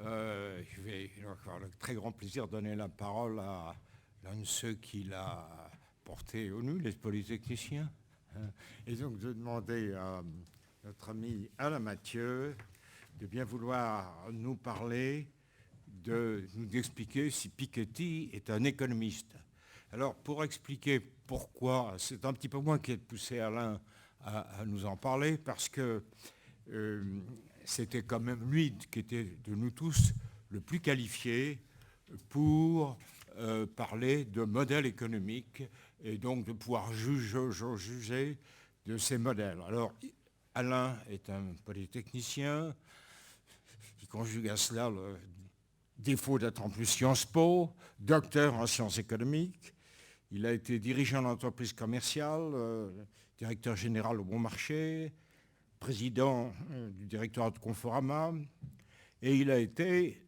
Je vais avoir le très grand plaisir de donner la parole à l'un de ceux qui l'a porté au nu, les polytechniciens. Et donc de demander à notre ami Alain Mathieu de bien vouloir nous parler, de nous expliquer si Piketty est un économiste. Alors pour expliquer pourquoi, c'est un petit peu moi qui ai poussé Alain à nous en parler, parce que c'était quand même lui qui était de nous tous le plus qualifié pour parler de modèle économique et donc de pouvoir juger de ces modèles. Alors, Alain est un polytechnicien qui conjugue à cela le défaut d'être en plus Sciences Po, docteur en sciences économiques. Il a été dirigeant d'entreprise commerciale, directeur général au Bon Marché, président du directoire de Conforama, et il a été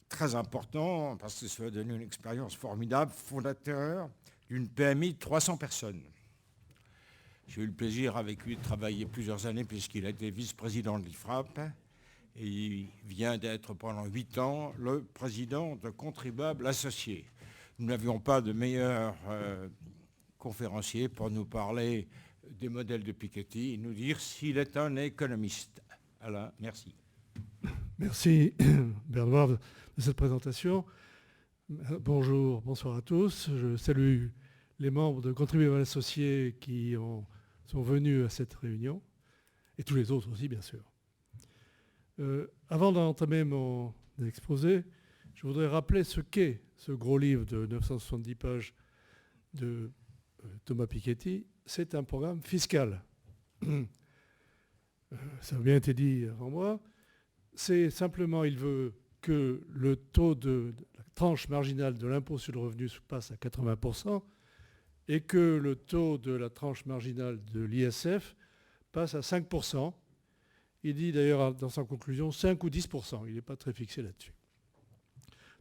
très important, parce que ça a donné une expérience formidable, fondateur d'une PMI de 300 personnes. J'ai eu le plaisir avec lui de travailler plusieurs années, puisqu'il a été vice-président de l'IFRAP, et il vient d'être pendant 8 ans le président de Contribuables Associés. Nous n'avions pas de meilleur conférencier pour nous parler des modèles de Piketty et nous dire s'il est un économiste. Alain, merci. Merci Bernard de cette présentation. Bonjour, bonsoir à tous. Je salue les membres de Contribuables Associés qui sont venus à cette réunion et tous les autres aussi, bien sûr. Avant d'entamer mon exposé, je voudrais rappeler ce qu'est ce gros livre de 970 pages de Thomas Piketty. C'est un programme fiscal. Ça a bien été dit avant moi. C'est simplement, il veut que le taux de la tranche marginale de l'impôt sur le revenu passe à 80% et que le taux de la tranche marginale de l'ISF passe à 5%. Il dit d'ailleurs dans sa conclusion 5 ou 10%. Il n'est pas très fixé là-dessus.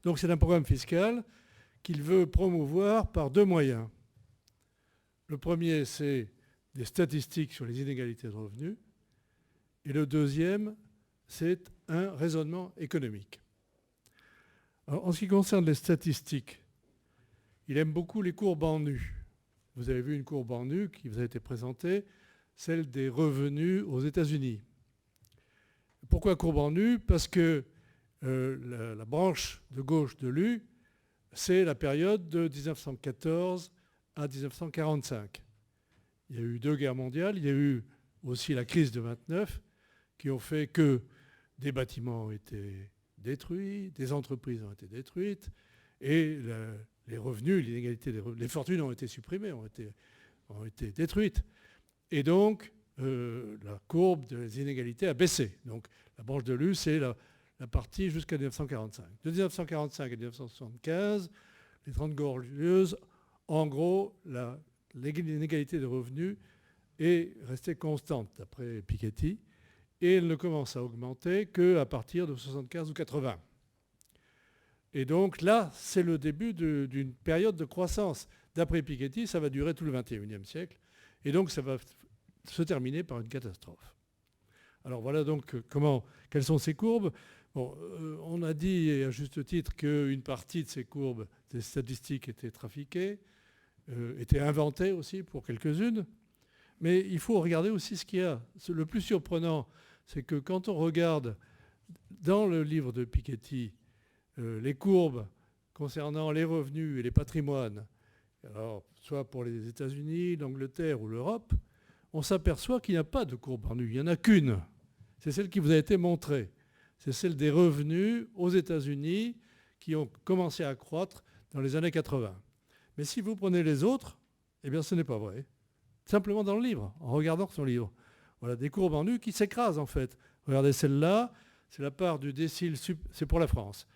Donc c'est un programme fiscal qu'il veut promouvoir par deux moyens. Le premier, c'est des statistiques sur les inégalités de revenus. Et le deuxième, c'est un raisonnement économique. Alors, en ce qui concerne les statistiques, il aime beaucoup les courbes en nu. Vous avez vu une courbe en nu qui vous a été présentée, celle des revenus aux États-Unis. Pourquoi courbe en nu ? Parce que la branche de gauche de l'U, c'est la période de 1914 à 1945. Il y a eu 2 guerres mondiales, il y a eu aussi la crise de 29 qui ont fait que des bâtiments ont été détruits, des entreprises ont été détruites et les revenus, l'inégalité des revenus, les fortunes ont été supprimées, ont été détruites. Et donc, la courbe des inégalités a baissé. Donc, la branche de l'U, c'est la partie jusqu'à 1945. De 1945 à 1975, les 30 glorieuses, en gros, l'inégalité de revenus est restée constante, d'après Piketty, et elle ne commence à augmenter qu'à partir de 75 ou 80. Et donc là, c'est le début d'une période de croissance. D'après Piketty, ça va durer tout le XXIe siècle, et donc ça va se terminer par une catastrophe. Alors voilà donc quelles sont ces courbes. Bon, on a dit, et à juste titre, qu'une partie de ces courbes, des statistiques étaient trafiquées, étaient inventées aussi pour quelques-unes. Mais il faut regarder aussi ce qu'il y a. Le plus surprenant, c'est que quand on regarde dans le livre de Piketty les courbes concernant les revenus et les patrimoines, alors, soit pour les États-Unis, l'Angleterre ou l'Europe, on s'aperçoit qu'il n'y a pas de courbe en U. Il n'y en a qu'une. C'est celle qui vous a été montrée. C'est celle des revenus aux États-Unis qui ont commencé à croître dans les années 80. Mais si vous prenez les autres, eh bien ce n'est pas vrai. Simplement dans le livre, en regardant son livre. Voilà, des courbes en U qui s'écrasent en fait. Regardez celle-là, c'est la part du décile, c'est pour la France,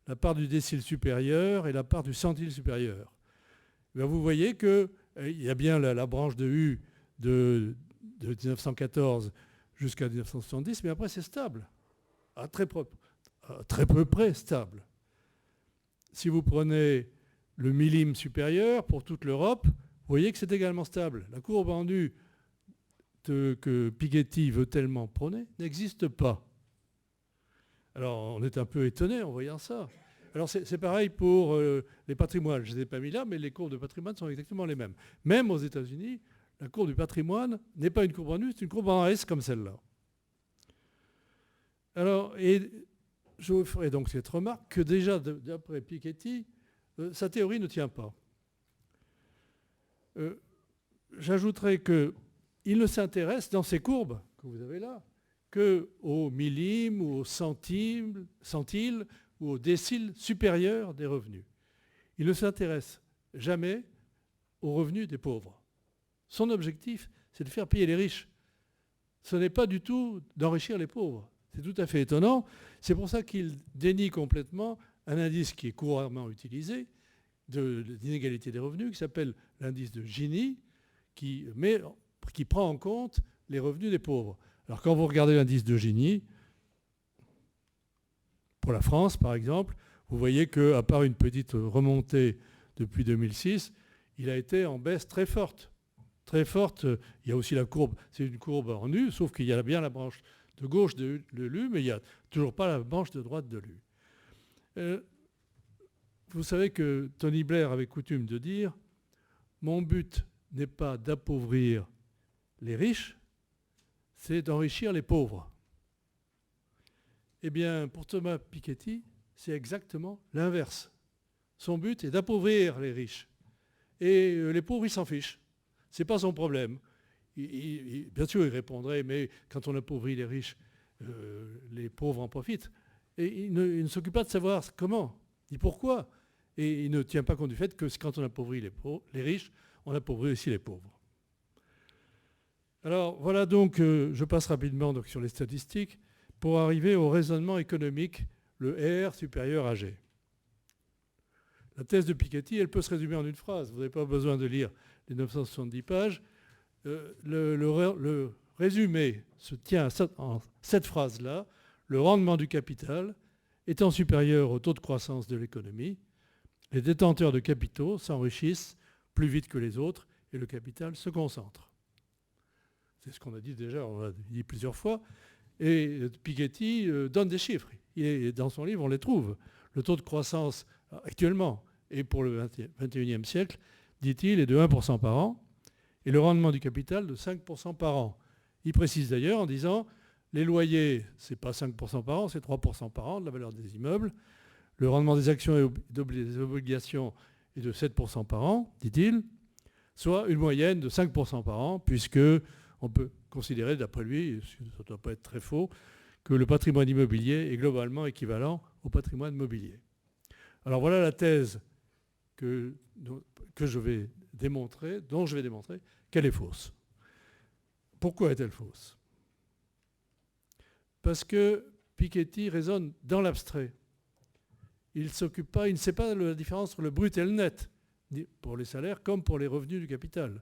la part du décile supérieur et la part du centile supérieur. Eh bien, vous voyez qu'il y a bien la branche de U de 1914 jusqu'à 1970, mais après c'est stable, à très peu près stable. Si vous prenez le millime supérieur pour toute l'Europe, vous voyez que c'est également stable. La courbe en U que Piketty veut tellement prôner n'existe pas. Alors, on est un peu étonné en voyant ça. Alors, c'est pareil pour les patrimoines. Je ne les ai pas mis là, mais les courbes de patrimoine sont exactement les mêmes. Même aux États-Unis, la courbe du patrimoine n'est pas une courbe en U, c'est une courbe en S comme celle-là. Alors, et je vous ferai donc cette remarque que déjà, d'après Piketty, sa théorie ne tient pas. J'ajouterai qu'il ne s'intéresse dans ces courbes que vous avez là qu'aux millimètres ou aux centiles ou aux déciles supérieurs des revenus. Il ne s'intéresse jamais aux revenus des pauvres. Son objectif, c'est de faire payer les riches. Ce n'est pas du tout d'enrichir les pauvres. C'est tout à fait étonnant. C'est pour ça qu'il dénie complètement un indice qui est couramment utilisé d'inégalité des revenus, qui s'appelle l'indice de Gini, qui prend en compte les revenus des pauvres. Alors quand vous regardez l'indice de Gini, pour la France par exemple, vous voyez qu'à part une petite remontée depuis 2006, il a été en baisse très forte. Très forte. Il y a aussi la courbe, c'est une courbe en U, sauf qu'il y a bien la branche de gauche de l'U, mais il n'y a toujours pas la branche de droite de l'U. Vous savez que Tony Blair avait coutume de dire « Mon but n'est pas d'appauvrir les riches, c'est d'enrichir les pauvres. » Eh bien, pour Thomas Piketty, c'est exactement l'inverse. Son but est d'appauvrir les riches. Et les pauvres, ils s'en fichent. Ce n'est pas son problème. Bien sûr, il répondrait, mais quand on appauvrit les riches, les pauvres en profitent. Et il ne s'occupe pas de savoir comment, ni pourquoi. Et il ne tient pas compte du fait que quand on appauvrit les riches, on appauvrit aussi les pauvres. Alors voilà donc, je passe rapidement donc, sur les statistiques, pour arriver au raisonnement économique, le R supérieur à G. La thèse de Piketty, elle peut se résumer en une phrase. Vous n'avez pas besoin de lire les 970 pages. Le résumé se tient en cette phrase-là. Le rendement du capital étant supérieur au taux de croissance de l'économie, les détenteurs de capitaux s'enrichissent plus vite que les autres et le capital se concentre. C'est ce qu'on a dit déjà, on l'a dit plusieurs fois. Et Piketty donne des chiffres. Dans son livre, on les trouve. Le taux de croissance actuellement et pour le XXIe siècle, dit-il, est de 1% par an et le rendement du capital de 5% par an. Il précise d'ailleurs en disant les loyers, ce n'est pas 5% par an, c'est 3% par an de la valeur des immeubles. Le rendement des actions et des obligations est de 7% par an, dit-il, soit une moyenne de 5% par an, puisque on peut considérer, d'après lui, ça ne doit pas être très faux, que le patrimoine immobilier est globalement équivalent au patrimoine mobilier. Alors voilà la thèse dont je vais démontrer qu'elle est fausse. Pourquoi est-elle fausse ? Parce que Piketty raisonne dans l'abstrait. Il ne sait pas la différence entre le brut et le net, pour les salaires comme pour les revenus du capital.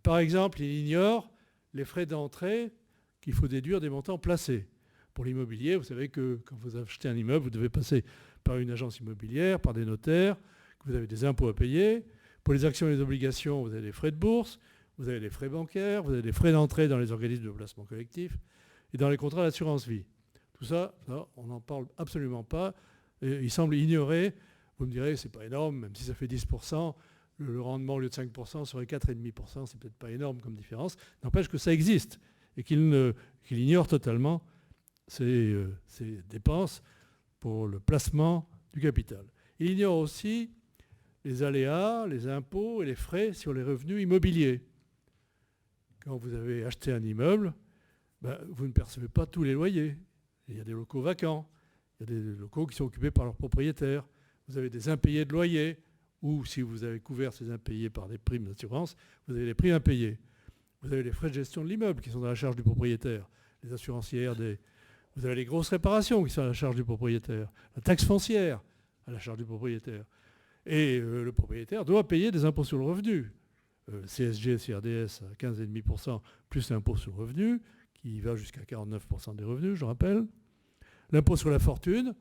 Par exemple, il ignore les frais d'entrée qu'il faut déduire des montants placés. Pour l'immobilier, vous savez que quand vous achetez un immeuble, vous devez passer par une agence immobilière, par des notaires, que vous avez des impôts à payer. Pour les actions et les obligations, vous avez des frais de bourse, vous avez des frais bancaires, vous avez des frais d'entrée dans les organismes de placement collectif et dans les contrats d'assurance vie. Tout ça, on n'en parle absolument pas. Et il semble ignorer, vous me direz, c'est pas énorme, même si ça fait 10%, le rendement au lieu de 5% serait 4,5%, c'est peut-être pas énorme comme différence. N'empêche que ça existe et qu'il ignore totalement ces dépenses pour le placement du capital. Il ignore aussi les aléas, les impôts et les frais sur les revenus immobiliers. Quand vous avez acheté un immeuble, vous ne percevez pas tous les loyers. Il y a des locaux vacants, il y a des locaux qui sont occupés par leurs propriétaires. Vous avez des impayés de loyer, ou si vous avez couvert ces impayés par des primes d'assurance, vous avez les primes impayés. Vous avez les frais de gestion de l'immeuble qui sont à la charge du propriétaire, les assurances IRD. Vous avez les grosses réparations qui sont à la charge du propriétaire, la taxe foncière à la charge du propriétaire. Et le propriétaire doit payer des impôts sur le revenu. CSG, CRDS à 15,5% plus l'impôt sur le revenu, qui va jusqu'à 49% des revenus, je rappelle. L'impôt sur la fortune,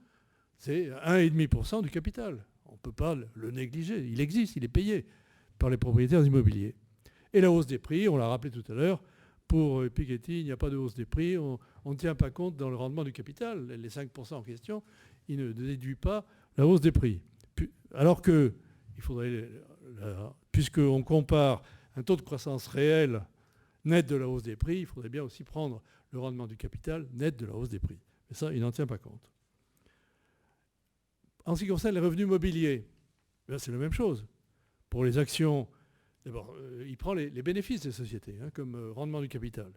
c'est 1,5% du capital. On ne peut pas le négliger. Il existe, il est payé par les propriétaires immobiliers. Et la hausse des prix, on l'a rappelé tout à l'heure, pour Piketty, il n'y a pas de hausse des prix, on ne tient pas compte dans le rendement du capital. Les 5% en question, il ne déduit pas la hausse des prix. Alors que, il faudrait, puisqu'on compare un taux de croissance réel net de la hausse des prix, il faudrait bien aussi prendre le rendement du capital net de la hausse des prix. Mais ça, il n'en tient pas compte. En ce qui concerne les revenus mobiliers, c'est la même chose. Pour les actions, d'abord, il prend les bénéfices des sociétés comme rendement du capital.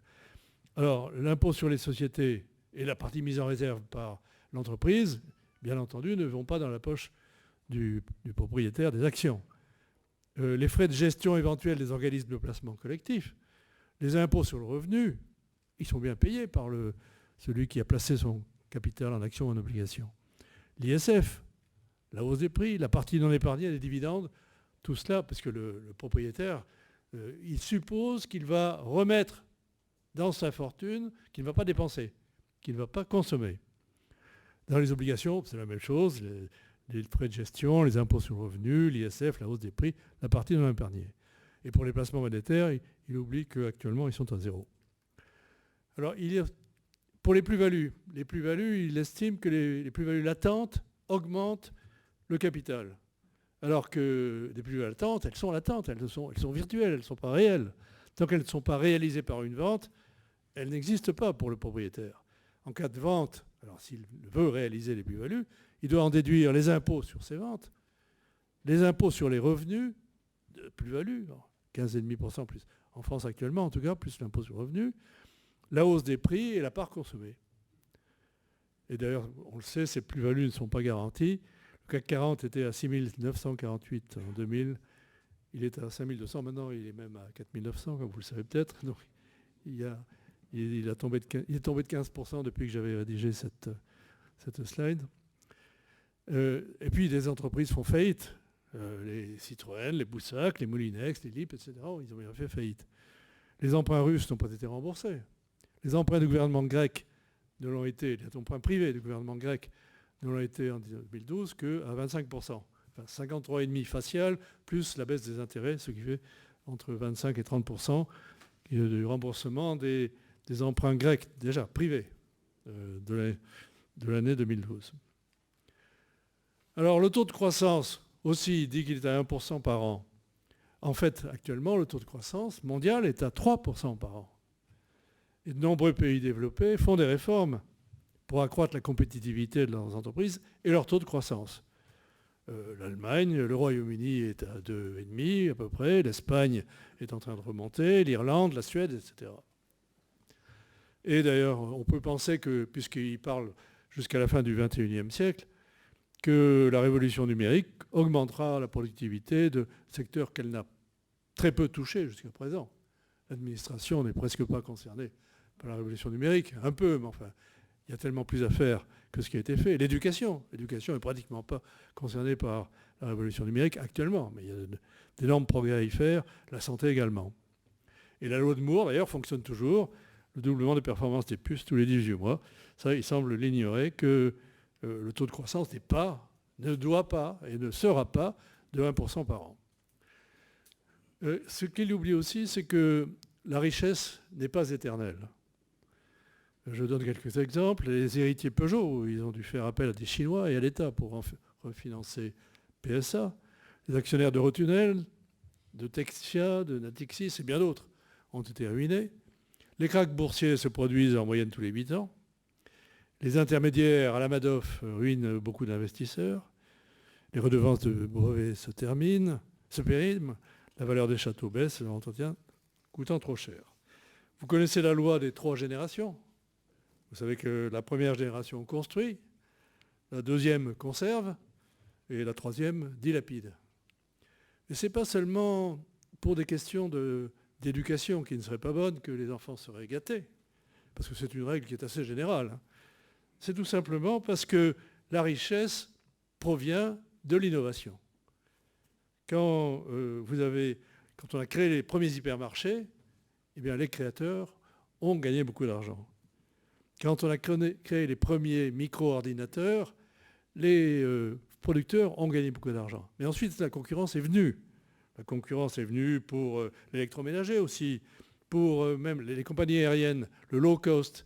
Alors, l'impôt sur les sociétés et la partie mise en réserve par l'entreprise, bien entendu, ne vont pas dans la poche du propriétaire des actions. Les frais de gestion éventuels des organismes de placement collectif, les impôts sur le revenu, ils sont bien payés par celui qui a placé son capital en actions ou en obligations. L'ISF, la hausse des prix, la partie non épargnée des dividendes, tout cela, parce que le propriétaire, il suppose qu'il va remettre dans sa fortune, qu'il ne va pas dépenser, qu'il ne va pas consommer. Dans les obligations, c'est la même chose, les frais de gestion, les impôts sur le revenu, l'ISF, la hausse des prix, la partie non épargnée. Et pour les placements monétaires, il oublie qu'actuellement, ils sont à zéro. Alors, pour les plus-values, il estime que les plus-values latentes augmentent le capital. Alors que les plus-values latentes, elles sont latentes, elles sont virtuelles, elles ne sont pas réelles. Tant qu'elles ne sont pas réalisées par une vente, elles n'existent pas pour le propriétaire. En cas de vente, alors s'il veut réaliser les plus-values, il doit en déduire les impôts sur ses ventes, les impôts sur les revenus de plus-value, 15,5% plus. En France actuellement, en tout cas, plus l'impôt sur le revenu, la hausse des prix et la part consommée. Et d'ailleurs, on le sait, ces plus-values ne sont pas garanties. Le CAC 40 était à 6 948 en 2000. Il est à 5 200 maintenant, il est même à 4 900, comme vous le savez peut-être. Donc, il est tombé de 15% depuis que j'avais rédigé cette slide. Et puis, des entreprises font faillite. Les Citroën, les Boussac, les Moulinex, les LIP, etc., ils ont bien fait faillite. Les emprunts russes n'ont pas été remboursés. Les emprunts du gouvernement grec ne l'ont été, les emprunts privés du gouvernement grec ne l'ont été en 2012 qu'à 25%. Enfin, 53,5% facial, plus la baisse des intérêts, ce qui fait entre 25 et 30% du remboursement des emprunts grecs, déjà privés, de l'année 2012. Alors, le taux de croissance aussi dit qu'il est à 1% par an. En fait, actuellement, le taux de croissance mondial est à 3% par an. Et de nombreux pays développés font des réformes pour accroître la compétitivité de leurs entreprises et leur taux de croissance. L'Allemagne, le Royaume-Uni est à 2,5 à peu près, l'Espagne est en train de remonter, l'Irlande, la Suède, etc. Et d'ailleurs, on peut penser que, puisqu'il parle jusqu'à la fin du XXIe siècle, que la révolution numérique augmentera la productivité de secteurs qu'elle n'a très peu touchés jusqu'à présent. L'administration n'est presque pas concernée par la révolution numérique, un peu, mais enfin, il y a tellement plus à faire que ce qui a été fait. L'éducation n'est pratiquement pas concernée par la révolution numérique actuellement, mais il y a d'énormes progrès à y faire, la santé également. Et la loi de Moore, d'ailleurs, fonctionne toujours, le doublement des performances des puces tous les 18 mois. Ça, il semble l'ignorer que le taux de croissance ne doit pas et ne sera pas de 1% par an. Ce qu'il oublie aussi, c'est que la richesse n'est pas éternelle. Je donne quelques exemples. Les héritiers Peugeot, ils ont dû faire appel à des Chinois et à l'État pour refinancer PSA. Les actionnaires d'Eurotunnel, de Texia, de Natixis et bien d'autres ont été ruinés. Les krachs boursiers se produisent en moyenne tous les 8 ans. Les intermédiaires à la Madoff ruinent beaucoup d'investisseurs. Les redevances de brevets se périment. La valeur des châteaux baisse, l'entretien coûtant trop cher. Vous connaissez la loi des 3 générations. Vous savez que la première génération construit, la deuxième conserve et la troisième dilapide. Et ce n'est pas seulement pour des questions d'éducation qui ne seraient pas bonnes que les enfants seraient gâtés, parce que c'est une règle qui est assez générale. C'est tout simplement parce que la richesse provient de l'innovation. Quand on a créé les premiers hypermarchés, eh bien, les créateurs ont gagné beaucoup d'argent. Quand on a créé les premiers micro-ordinateurs, les producteurs ont gagné beaucoup d'argent. Mais ensuite, la concurrence est venue. La concurrence est venue pour l'électroménager aussi, pour même les compagnies aériennes, le low cost,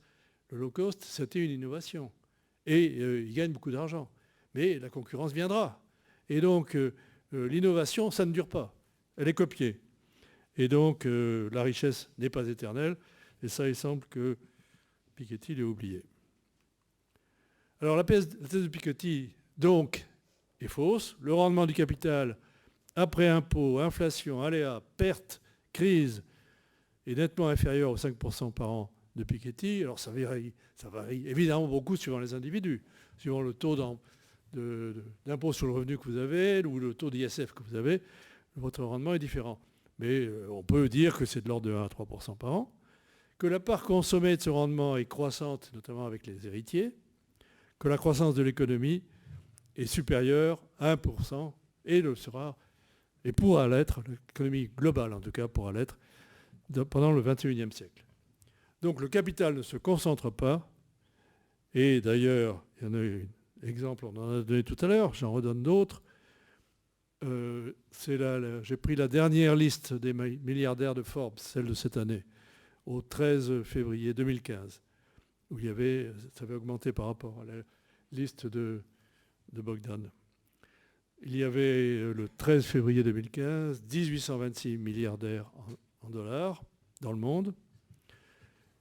c'était une innovation. Et ils gagnent beaucoup d'argent. Mais la concurrence viendra. Et donc, l'innovation, ça ne dure pas. Elle est copiée. Et donc, la richesse n'est pas éternelle. Et ça, il semble que Piketty l'ait oublié. Alors, la thèse de Piketty, donc, est fausse. Le rendement du capital, après impôts, inflation, aléas, pertes, crise, est nettement inférieur aux 5% par an de Piketty. Alors, ça varie évidemment beaucoup suivant les individus, suivant le taux d'impôt sur le revenu que vous avez ou le taux d'ISF que vous avez. Votre rendement est différent. Mais on peut dire que c'est de l'ordre de 1 à 3% par an, que la part consommée de ce rendement est croissante, notamment avec les héritiers, que la croissance de l'économie est supérieure à 1% et le sera, et pourra l'être, l'économie globale en tout cas pourra l'être, pendant le XXIe siècle. Donc le capital ne se concentre pas, et d'ailleurs, il y en a eu un exemple, on en a donné tout à l'heure, j'en redonne d'autres. J'ai pris la dernière liste des milliardaires de Forbes, celle de cette année, au 13 février 2015, où ça avait augmenté par rapport à la liste de Bogdan. Il y avait le 13 février 2015, 1826 milliardaires en dollars dans le monde.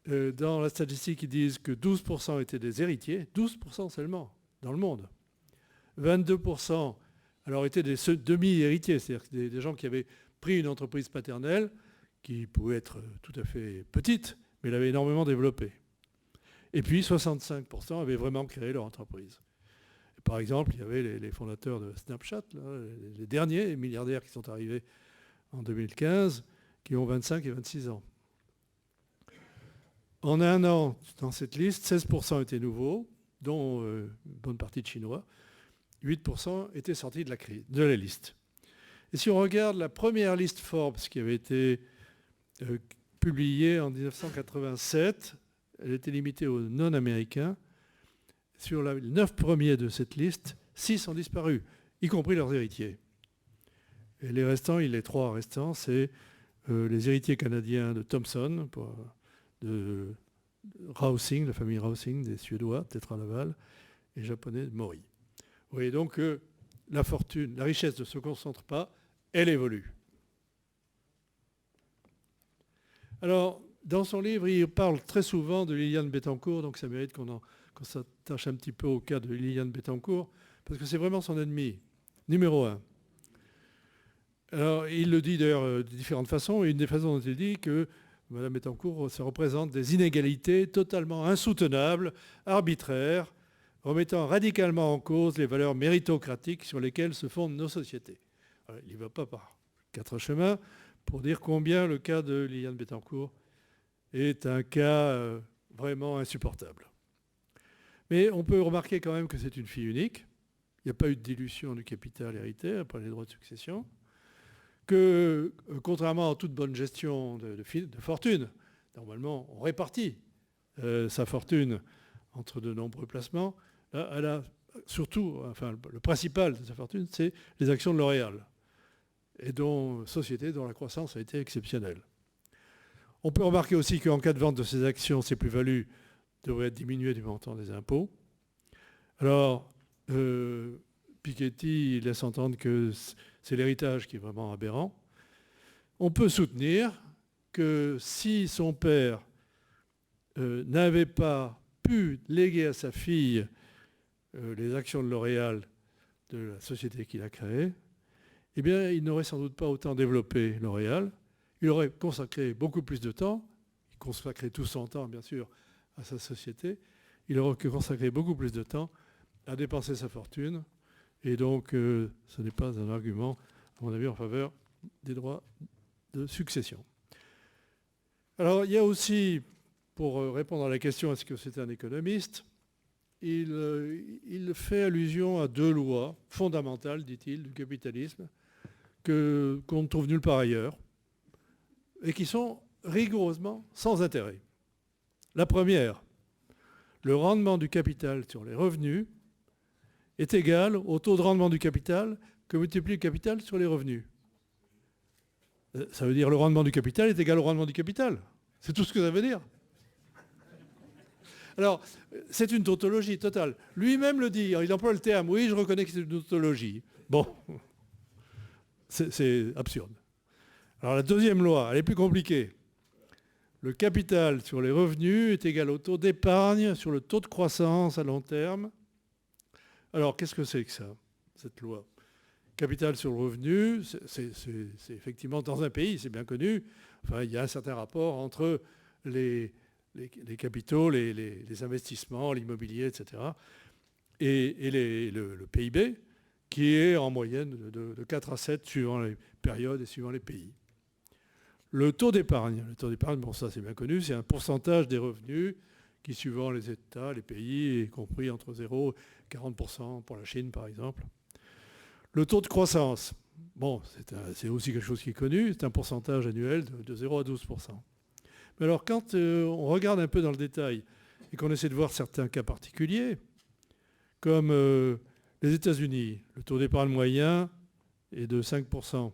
Dans la statistique, ils disent que 12% étaient des héritiers, 12% seulement dans le monde. 22% alors étaient des demi-héritiers, c'est-à-dire des gens qui avaient pris une entreprise paternelle qui pouvait être tout à fait petite, mais l'avaient énormément développée. Et puis 65% avaient vraiment créé leur entreprise. Et par exemple, il y avait les fondateurs de Snapchat, là, les derniers milliardaires qui sont arrivés en 2015, qui ont 25 et 26 ans. En un an, dans cette liste, 16% étaient nouveaux, dont une bonne partie de Chinois. 8% étaient sortis de la liste. Et si on regarde la première liste Forbes qui avait été publiée en 1987, elle était limitée aux non-américains. Sur les 9 premiers de cette liste, 6 ont disparu, y compris leurs héritiers. Et les 3 restants, c'est les héritiers canadiens de Thomson, de Rausing, la famille Rausing, des Suédois, Tetra Laval, et japonais de Mori. Vous voyez donc que la richesse ne se concentre pas, elle évolue. Alors, dans son livre, il parle très souvent de Liliane Bettencourt, donc ça mérite qu'on s'attache un petit peu au cas de Liliane Bettencourt, parce que c'est vraiment son ennemi, numéro 1. Alors, il le dit d'ailleurs de différentes façons, et une des façons dont il dit que Mme Bettencourt, ça représente des inégalités totalement insoutenables, arbitraires, remettant radicalement en cause les valeurs méritocratiques sur lesquelles se fondent nos sociétés. Alors, il n'y va pas par 4 chemins pour dire combien le cas de Liliane Bettencourt est un cas vraiment insupportable. Mais on peut remarquer quand même que c'est une fille unique. Il n'y a pas eu de dilution du capital hérité après les droits de succession. Que, contrairement à toute bonne gestion de fortune, normalement, on répartit sa fortune entre de nombreux placements. Là, elle a surtout, le principal de sa fortune, c'est les actions de L'Oréal, et société dont la croissance a été exceptionnelle. On peut remarquer aussi qu'en cas de vente de ces actions, ces plus-values devraient être diminuées du montant des impôts. Alors, Piketty laisse entendre que c'est l'héritage qui est vraiment aberrant. On peut soutenir que si son père n'avait pas pu léguer à sa fille les actions de L'Oréal, de la société qu'il a créée, eh bien, il n'aurait sans doute pas autant développé L'Oréal. Il aurait consacré beaucoup plus de temps, il consacrait tout son temps, bien sûr, à sa société. Il aurait consacré beaucoup plus de temps à dépenser sa fortune. Et donc, ce n'est pas un argument, à mon avis, en faveur des droits de succession. Alors, il y a aussi, pour répondre à la question, est-ce que c'est un économiste, il fait allusion à 2 lois fondamentales, dit-il, du capitalisme, qu'on ne trouve nulle part ailleurs, et qui sont rigoureusement sans intérêt. La première, le rendement du capital sur les revenus est égal au taux de rendement du capital que multiplie le capital sur les revenus. Ça veut dire le rendement du capital est égal au rendement du capital. C'est tout ce que ça veut dire. Alors, c'est une tautologie totale. Lui-même le dit, il emploie le terme, oui, je reconnais que c'est une tautologie. Bon, c'est absurde. Alors la deuxième loi, elle est plus compliquée. Le capital sur les revenus est égal au taux d'épargne sur le taux de croissance à long terme. Alors, qu'est-ce que c'est que ça, cette loi ? Capital sur le revenu, c'est effectivement dans un pays, c'est bien connu. Enfin, il y a un certain rapport entre les capitaux, les investissements, l'immobilier, etc. et le PIB, qui est en moyenne de 4 à 7 suivant les périodes et suivant les pays. Le taux d'épargne, bon, ça c'est bien connu, c'est un pourcentage des revenus qui, suivant les États, les pays, est compris entre 0 et 40% pour la Chine, par exemple. Le taux de croissance, bon, c'est aussi quelque chose qui est connu, c'est un pourcentage annuel de 0 à 12%. Mais alors, quand on regarde un peu dans le détail et qu'on essaie de voir certains cas particuliers, comme les États-Unis, le taux d'épargne moyen est de 5%.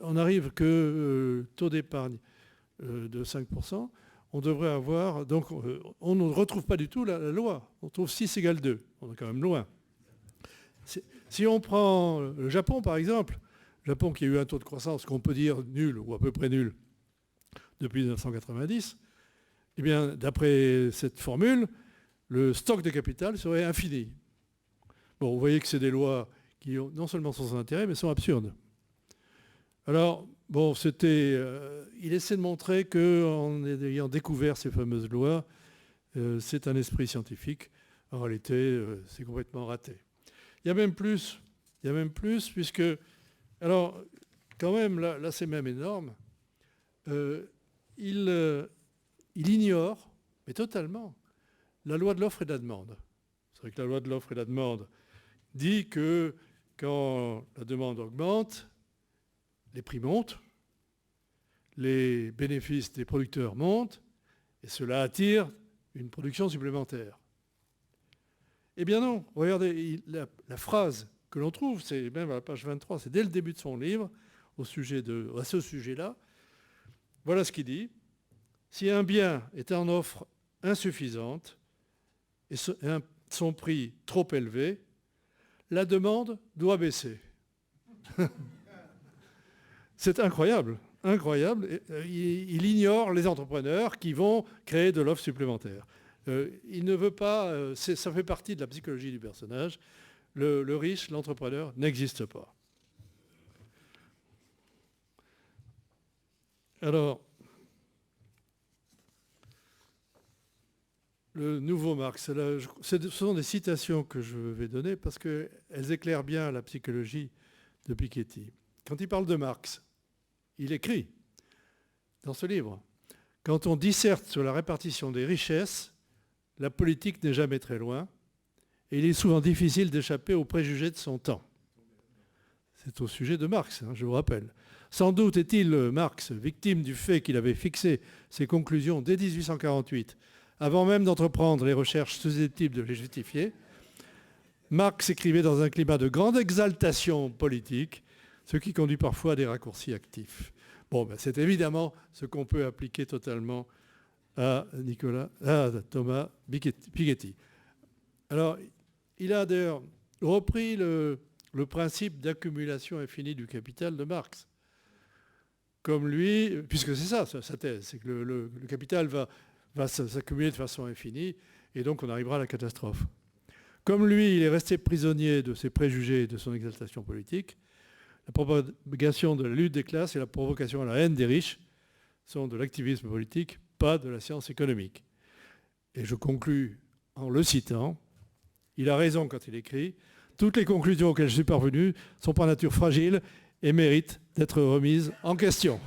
On arrive que taux d'épargne de 5%, on devrait avoir... Donc, on ne retrouve pas du tout la loi. On trouve 6 égale 2. On est quand même loin. Si on prend le Japon, par exemple, le Japon qui a eu un taux de croissance qu'on peut dire nul ou à peu près nul depuis 1990, eh bien, d'après cette formule, le stock de capital serait infini. Bon, vous voyez que c'est des lois qui non seulement sont sans intérêt, mais sont absurdes. Alors, bon, il essaie de montrer qu'en ayant découvert ces fameuses lois, c'est un esprit scientifique. En réalité, c'est complètement raté. Il y a même plus, puisque... Alors, quand même, là c'est même énorme. Il ignore, mais totalement, la loi de l'offre et de la demande. C'est vrai que la loi de l'offre et de la demande dit que quand la demande augmente, les prix montent, les bénéfices des producteurs montent, et cela attire une production supplémentaire. Eh bien non, regardez, la phrase que l'on trouve, c'est même à la page 23, c'est dès le début de son livre, à ce sujet-là. Voilà ce qu'il dit. Si un bien est en offre insuffisante et son prix trop élevé, la demande doit baisser. C'est incroyable. Il ignore les entrepreneurs qui vont créer de l'offre supplémentaire. Il ne veut pas, ça fait partie de la psychologie du personnage. Le riche, l'entrepreneur, n'existe pas. Alors, le nouveau Marx, ce sont des citations que je vais donner parce qu'elles éclairent bien la psychologie de Piketty. Quand il parle de Marx, il écrit dans ce livre, « Quand on disserte sur la répartition des richesses, la politique n'est jamais très loin et il est souvent difficile d'échapper aux préjugés de son temps. » C'est au sujet de Marx, je vous rappelle. Sans doute est-il, Marx, victime du fait qu'il avait fixé ses conclusions dès 1848, avant même d'entreprendre les recherches susceptibles de les justifier. Marx écrivait dans un climat de grande exaltation politique, ce qui conduit parfois à des raccourcis actifs. Bon, c'est évidemment ce qu'on peut appliquer totalement à Thomas Piketty. Alors, il a d'ailleurs repris le principe d'accumulation infinie du capital de Marx. Comme lui, puisque c'est ça sa thèse, c'est que le capital va s'accumuler de façon infinie, et donc on arrivera à la catastrophe. Comme lui, il est resté prisonnier de ses préjugés et de son exaltation politique, la propagation de la lutte des classes et la provocation à la haine des riches sont de l'activisme politique, pas de la science économique. Et je conclus en le citant. Il a raison quand il écrit « Toutes les conclusions auxquelles je suis parvenu sont par nature fragiles et méritent d'être remises en question. »